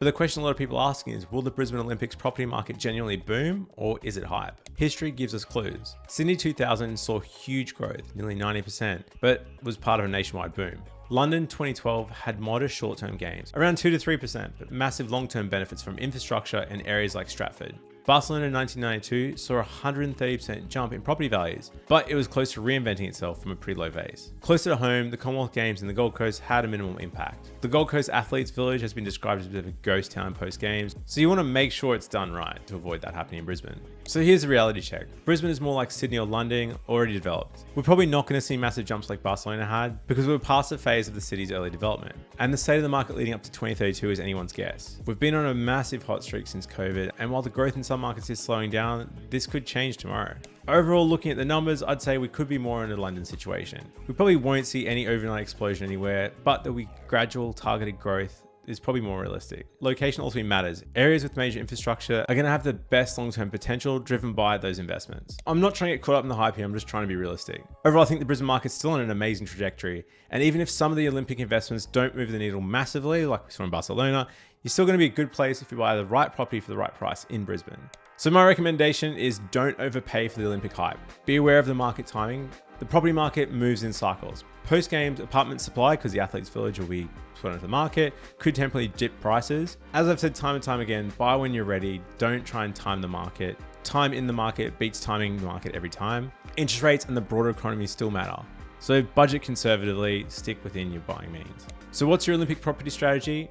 But the question a lot of people are asking is, will the Brisbane Olympics property market genuinely boom, or is it hype? History gives us clues. Sydney 2000 saw huge growth, nearly 90%, but was part of a nationwide boom. London 2012 had modest short-term gains, around 2 to 3%, but massive long-term benefits from infrastructure in areas like Stratford. Barcelona in 1992 saw a 130% jump in property values, but it was close to reinventing itself from a pretty low base. Closer to home, the Commonwealth Games in the Gold Coast had a minimal impact. The Gold Coast Athletes Village has been described as a bit of a ghost town post-games, so you want to make sure it's done right to avoid that happening in Brisbane. So here's a reality check. Brisbane is more like Sydney or London, already developed. We're probably not going to see massive jumps like Barcelona had, because we're past the phase of the city's early development. And the state of the market leading up to 2032 is anyone's guess. We've been on a massive hot streak since COVID, and while the growth in some markets is slowing down, this could change tomorrow. Overall, looking at the numbers, I'd say we could be more in a London situation. We probably won't see any overnight explosion anywhere, but there'll be gradual targeted growth is probably more realistic. Location ultimately matters. Areas with major infrastructure are going to have the best long-term potential driven by those investments. I'm not trying to get caught up in the hype here, I'm just trying to be realistic. Overall, I think the Brisbane market's still on an amazing trajectory, and even if some of the Olympic investments don't move the needle massively, like we saw in Barcelona, you're still going to be a good place if you buy the right property for the right price in Brisbane. So my recommendation is don't overpay for the Olympic hype. Be aware of the market timing. The property market moves in cycles. Post-games apartment supply, because the Athletes Village will be put onto the market, could temporarily dip prices. As I've said time and time again, buy when you're ready. Don't try and time the market. Time in the market beats timing the market every time. Interest rates and the broader economy still matter. So budget conservatively, stick within your buying means. So what's your Olympic property strategy?